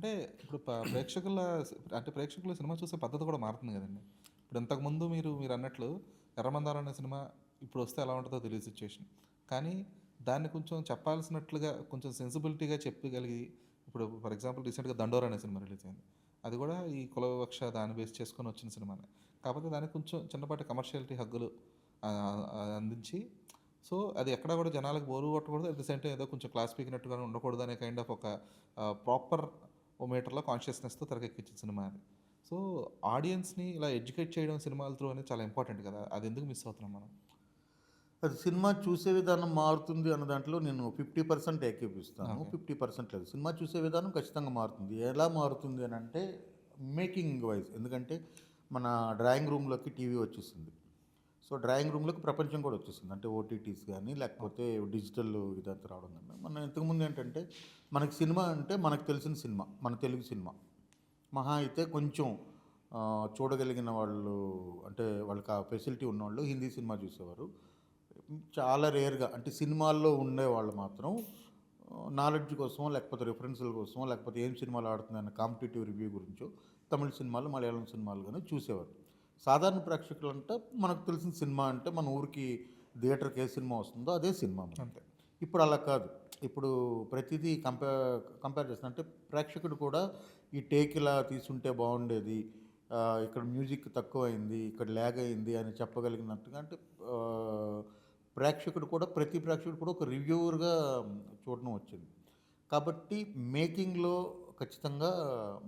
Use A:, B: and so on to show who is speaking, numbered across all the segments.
A: అంటే ఇప్పుడు ప్రేక్షకుల సినిమా చూసే పద్ధతి కూడా మారుతుంది కదండీ. ఇప్పుడు ఇంతకుముందు మీరన్నట్లు 'ఎర్రమందారం' అనే సినిమా ఇప్పుడొస్తే ఎలా ఉంటదో తెలీదు సిచ్యుయేషన్. కానీ దాన్ని కొంచెం చెప్పాల్సినట్లుగా కొంచెం సెన్సిబిలిటీగా చెప్పగలిగి ఇప్పుడు ఫర్ ఎగ్జాంపుల్ రీసెంట్‌గా 'దండోర' అనే సినిమా రిలీజ్ అయింది. అది కూడా ఈ కుల వివక్ష దాన్ని బేస్ చేసుకొని వచ్చిన సినిమానే. కాకపోతే దానికి కొంచెం చిన్నపాటి కమర్షియాలిటీ హద్దులు అందించి అది ఎక్కడా కూడా జనాలకు బోర్ కొట్టకూడదు. అట్ ది సేమ్ టైమ్ ఏదో కొంచెం క్లాస్ పీకినట్టుగానే ఉండకూడదు అనే కైండ్ ఆఫ్ ఒక ప్రాపర్ ఓ మీటర్‌లో కాన్షియస్‌నెస్‌తో తెరకెక్కించిన సినిమా అది. సో, ఆడియన్స్‌ని ఇలా ఎడ్యుకేట్ చేయడం సినిమాల త్రూ అనేది చాలా ఇంపార్టెంట్ కదా! అదెందుకు మిస్ అవుతున్నాం మనం?
B: అది సినిమా చూసే విధానం మారుతుంది అన్న దాంట్లో నేను 50% ఏకీభవిస్తాను.
A: ఓకే.
B: 50% లేదు. సినిమా చూసే విధానం ఖచ్చితంగా మారుతుంది. ఎలా మారుతుంది అనంటే మేకింగ్ వైస్. ఎందుకంటే మన డ్రాయింగ్ రూమ్‌లోకి టీవీ వచ్చేసింది. సో, డ్రాయింగ్ రూమ్‌లోకి ప్రపంచం కూడా వచ్చేసింది. అంటే ఓటీటీస్ గానీ,
A: ఓకే.
B: లేకపోతే డిజిటల్ ఇదంతా రావడం గానీ. మనం ఇంతకుముందు ఏంటంటే మనకి సినిమా అంటే మనకు తెలిసిన సినిమా. మన తెలుగు సినిమా. మహా అయితే కొంచెం చూడగలిగిన వాళ్ళు అంటే వాళ్ళకి ఆ ఫెసిలిటీ ఉన్నవాళ్ళు హిందీ సినిమా చూసేవారు. చాలా రేర్‌గా అంటే సినిమాల్లో ఉండేవాళ్ళు మాత్రం నాలెడ్జ్ కోసమో, లేకపోతే రిఫరెన్స్‌ల కోసమో, లేకపోతే ఏం సినిమాలు ఆడుతున్నాయన్న కాంపిటీటివ్ రివ్యూ గురించో తమిళ్ సినిమాలు, మలయాళం సినిమాలు గాని చూసేవారు. సాధారణ ప్రేక్షకులంటే మనకు తెలిసిన సినిమా అంటే మన ఊరికి థియేటర్‌కి ఏ సినిమా వస్తుందో అదే సినిమా మనకి.
A: అంతే.
B: ఇప్పుడు అలా కాదు. ఇప్పుడు ప్రతిదీ కంపేర్ చేస్తున్నా అంటే ప్రేక్షకుడు కూడా ఈ టేక్ ఇలా తీసుంటే బాగుండేది. ఇక్కడ మ్యూజిక్ తక్కువైంది, ఇక్కడ ల్యాగ్ అయింది అని చెప్పగలిగినట్టుగా అంటే ఆహ్, ప్రతి ప్రేక్షకుడు కూడా ఒక రివ్యూవర్‌గా చూడడం వచ్చింది. కాబట్టి మేకింగ్‌లో ఖచ్చితంగా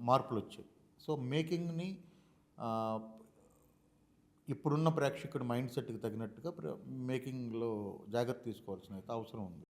B: మార్పులొచ్చాయి. సో, మేకింగ్‌ని ఆహ్, ఇప్పుడున్న ప్రేక్షకుడి మైండ్ సెట్‌కి తగినట్టుగా మేకింగ్‌లో జాగ్రత్త తీసుకోవాల్సిన అయితే అవసరం ఉంది.